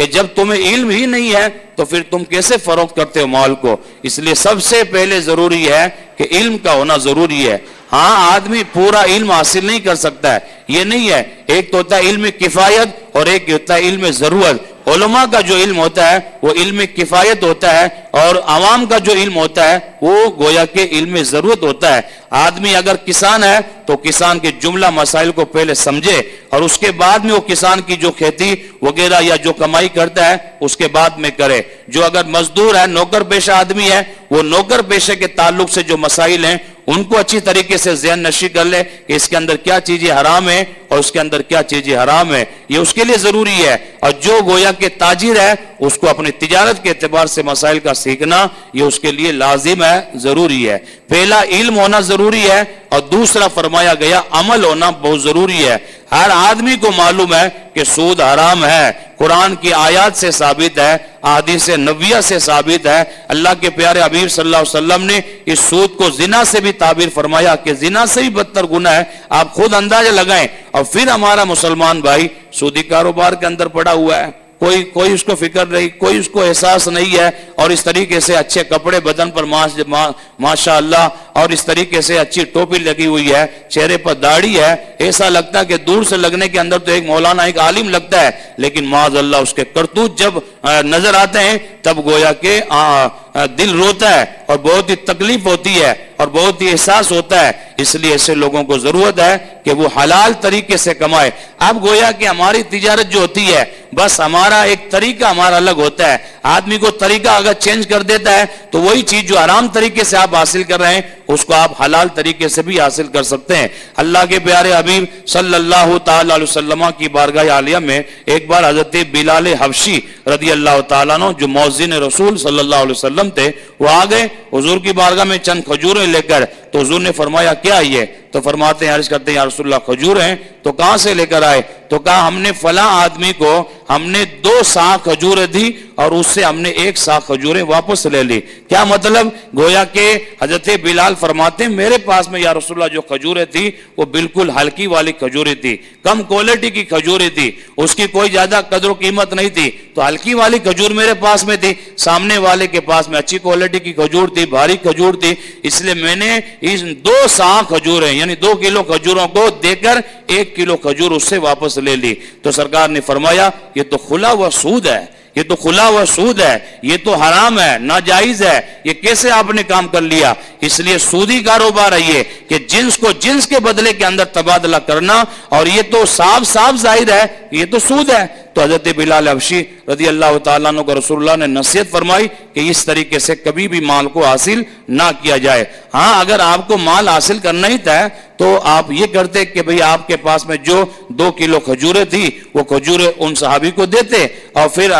کہ جب تمہیں علم ہی نہیں ہے تو پھر تم کیسے فروخت کرتے ہو مال کو. اس لیے سب سے پہلے ضروری ہے کہ علم کا ہونا ضروری ہے. ہاں آدمی پورا علم حاصل نہیں کر سکتا ہے, یہ نہیں ہے. ایک تو ہوتا ہے علم کفایت اور ایک ہوتا ہے علم ضرورت. علماء کا جو علم ہوتا ہے وہ علم کفایت ہوتا ہے, اور عوام کا جو علم ہوتا ہے وہ گویا کہ علم ضرورت ہوتا ہے. آدمی اگر کسان ہے تو کسان کے جملہ مسائل کو پہلے سمجھے, اور اس کے بعد میں وہ کسان کی جو کھیتی وغیرہ یا جو کمائی کرتا ہے اس کے بعد میں کرے. جو اگر مزدور ہے, نوکر پیشہ آدمی ہے, وہ نوکر پیشے کے تعلق سے جو مسائل ہیں ان کو اچھی طریقے سے ذہن نشی کر لے کہ اس کے اندر کیا چیزیں حرام ہیں اور اس کے اندر کیا چیزیں حرام ہیں, یہ اس کے لیے ضروری ہے. اور جو گویا کہ تاجر ہے اس کو اپنی تجارت کے اعتبار سے مسائل کا سیکھنا یہ اس کے لیے لازم ہے, ضروری ہے. پہلا علم ہونا ضروری ہے, اور دوسرا فرمایا گیا عمل ہونا بہت ضروری ہے. ہر آدمی کو معلوم ہے کہ سود حرام ہے, قرآن کی آیات سے ثابت ہے, احادیث نبویہ سے ثابت ہے. اللہ کے پیارے حبیب صلی اللہ علیہ وسلم نے اس سود کو زنا سے بھی تعبیر فرمایا کہ زنا سے بھی بدتر گناہ ہے. آپ خود اندازہ لگائیں. اور پھر ہمارا مسلمان بھائی سودی کاروبار کے اندر پڑا ہوا ہے, کوئی اس کو فکر نہیں, کوئی اس کو احساس نہیں ہے, اور اس طریقے سے اچھے کپڑے بدن پر ماشاء اللہ, اور اس طریقے سے اچھی ٹوپی لگی ہوئی ہے, چہرے پر داڑھی ہے, ایسا لگتا ہے کہ دور سے لگنے کے اندر تو ایک مولانا ایک عالم لگتا ہے, لیکن معاذ اللہ اس کے کرتوت جب نظر آتے ہیں تب گویا کہ دل روتا ہے اور بہت ہی تکلیف ہوتی ہے اور بہت ہی احساس ہوتا ہے. اس لیے ایسے لوگوں کو ضرورت ہے کہ وہ حلال طریقے سے کمائے. اب گویا کہ ہماری تجارت جو ہوتی ہے بس ہمارا ایک طریقہ ہمارا الگ ہوتا ہے. آدمی کو طریقہ اگر چینج کر دیتا ہے تو وہی چیز جو حرام طریقے سے آپ حاصل کر رہے ہیں اس کو آپ حلال طریقے سے بھی حاصل کر سکتے ہیں. اللہ کے پیارے حبیب صلی اللہ تعالی علیہ وسلم کی بارگاہ عالیہ میں ایک بار حضرت بلال حبشی رضی اللہ تعالیٰ عنہ جو مؤذن رسول صلی اللہ علیہ وسلم تھے, وہ آ گئے حضور کی بارگاہ میں چند کھجوریں لے کر. تو حضور نے فرمایا کیا یہ؟ تو فرماتے ہیں, عرض کرتے ہیں یا رسول اللہ کھجور ہیں. تو کہاں سے لے کر آئے؟ تو کہا ہم نے فلاں آدمی کو ہم نے 2 سا کھجوریں دی اور اس سے ہم نے 1 سا کھجوریں واپس لے لی. کیا مطلب؟ گویا کہ حضرت بلال فرماتے ہیں میرے پاس میں یا رسول اللہ جو کھجوریں تھی وہ بالکل ہلکی والی کھجوریں تھی, کم کوالٹی کی کھجوریں تھی, اس کی کوئی زیادہ قدر و قیمت نہیں تھی. تو ہلکی والی کھجور میرے پاس میں تھی, سامنے والے کے پاس میں اچھی کوالٹی کی کھجور تھی, بھاری کھجور تھی, اس لیے میں نے اس 2 سا کھجوریں یعنی 2 کلو کھجوروں کو دے کر 1 کلو کھجور اس سے واپس لے لی. تو سرکار نے فرمایا یہ تو کھلا ہوا سود ہے, یہ تو کھلا ہوا سود ہے, یہ تو حرام ہے, ناجائز ہے, یہ کیسے آپ نے کام کر لیا؟ اس لیے سودی کاروبار ہے یہ کہ جنس کو جنس کے بدلے کے اندر تبادلہ کرنا, اور یہ تو صاف ظاہر ہے یہ تو سود ہے. تو حضرت بلال حبشی رضی اللہ تعالیٰ عنہ کو رسول اللہ نے نصیحت فرمائی کہ اس طریقے سے کبھی بھی مال کو حاصل نہ کیا جائے. ہاں اگر آپ کو مال حاصل کرنا ہی تھا تو آپ یہ کرتے کہ بھئی آپ کے پاس میں جو 2 کلو کھجوریں تھی وہ کھجوریں ان صحابی کو دیتے اور پھر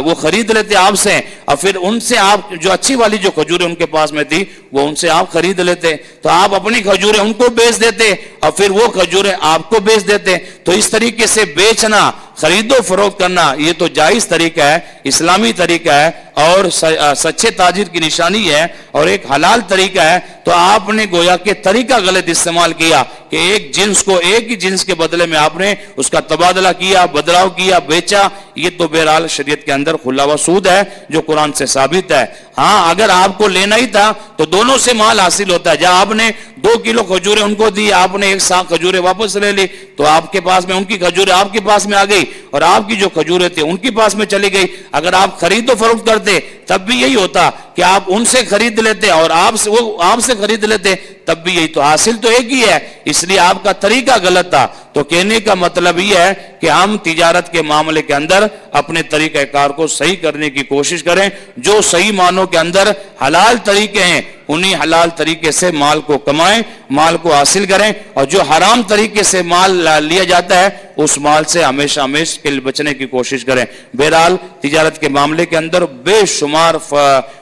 وہ خرید لیتے آپ سے, اور پھر ان سے آپ جو اچھی والی جو کھجوریں ان کے پاس میں تھی وہ ان سے آپ خرید لیتے. تو آپ اپنی کھجوریں ان کو بیچ دیتے اور پھر وہ کھجوریں آپ کو بیچ دیتے. تو اس طریقے سے بیچنا, خرید و فروخت کرنا یہ تو جائز طریقہ ہے, اسلامی طریقہ ہے اور سچے تاجر کی نشانی ہے اور ایک حلال طریقہ ہے. تو آپ نے گویا کہ طریقہ غلط استعمال کیا کہ ایک جنس کو ایک ہی جنس کے بدلے میں آپ نے اس کا تبادلہ کیا, بدلاؤ کیا, بیچا. یہ تو بہرحال شریعت کے اندر کھلا ہوا سود ہے جو قرآن سے ثابت ہے. ہاں اگر آپ کو لینا ہی تھا تو دونوں سے مال حاصل ہوتا ہے. جہاں آپ نے 2 کلو کھجوریں ان کو دی, آپ نے 1 سا کھجوریں واپس لے لی, تو آپ کے پاس میں ان کی کھجوریں آپ کے پاس میں آ گئی اور آپ کی جو کھجوریں تھے ان کے پاس میں چلی گئی. اگر آپ خرید و فروخت کرتے تب بھی یہی ہوتا کہ آپ ان سے خرید لیتے اور وہ آپ سے خرید لیتے, تب بھی یہی تو حاصل تو ایک ہی ہے. اس لیے آپ کا طریقہ غلط تھا. تو کہنے کا مطلب یہ ہے کہ ہم تجارت کے معاملے کے اندر اپنے طریقہ کار کو صحیح کرنے کی کوشش کریں. جو صحیح معنوں کے اندر حلال طریقے ہیں انہی حلال طریقے سے مال کو کمائیں, مال کو حاصل کریں, اور جو حرام طریقے سے مال لیا جاتا ہے اس مال سے ہمیشہ کے لیے بچنے کی کوشش کریں. بہرحال تجارت کے معاملے کے اندر بے شمار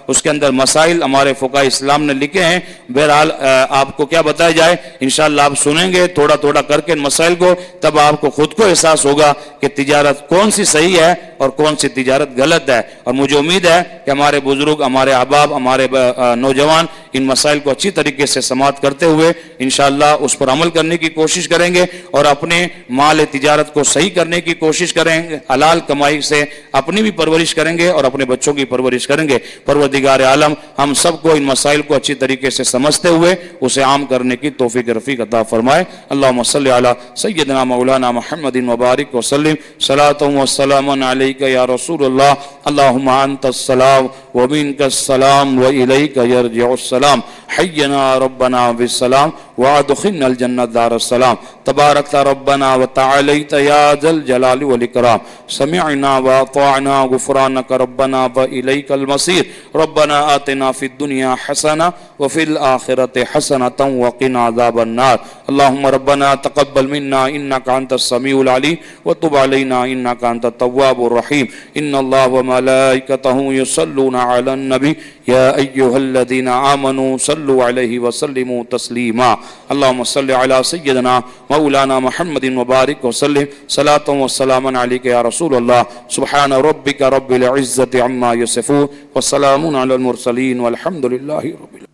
اس کے اندر مسائل ہمارے فقہاء اسلام نے لکھے ہیں. بہرحال آپ کو کیا بتایا جائے, انشاءاللہ آپ سنیں گے تھوڑا تھوڑا کر کے مسائل کو, تب آپ کو خود کو احساس ہوگا کہ تجارت کون سی صحیح ہے اور کون سی تجارت غلط ہے. اور مجھے امید ہے کہ ہمارے بزرگ, ہمارے احباب, ہمارے نوجوان ان مسائل کو اچھی طریقے سے سماعت کرتے ہوئے انشاءاللہ اس پر عمل کرنے کی کوشش کریں گے اور اپنے مال تجارت کو صحیح کرنے کی کوشش کریں گے، حلال کمائی سے اپنی بھی پرورش کریں گے اور اپنے بچوں کی پرورش کریں گے۔ پروردگار عالم ہم سب کو ان مسائل کو اچھی طریقے سے سمجھتے ہوئے اسے عام کرنے کی توفیق رفیق عطا فرمائے۔ اللہم صلی علی سیدنا مولانا محمد وبارک وسلم صلاۃ و سلام علیک یا رسول اللہ، اللہم انت السلام ومنک السلام والیک یرجع السلام، حینا ربنا بالسلام وادخلنا الجنة دار السلام، تبارک ربنا وتعالیت یا ذا الجلال والاکرام، سمعنا واطعنا غفرانک ربنا والیک المصیر، ربنا آتنا فی الدنیا حسنہ وفی الآخرۃ حسنۃ وقنا عذاب النار، اللہم ربنا تقبل منا انک انت السمیع العلیم وتب علینا انک انت التواب الرحیم، ان اللہ وملائکتہ یصلون علی النبی یا ایہا الذین آمنوا صلوا علیہ وسلموا تسلیما، اللہم صلی علی سیدنا مولانا محمد وبارک وسلم صلاۃ و سلام علیک یا رسول اللہ، سبحان ربک رب العزۃ عما یصفون وسلام علی المرسلین والحمد للہ رب العالمین۔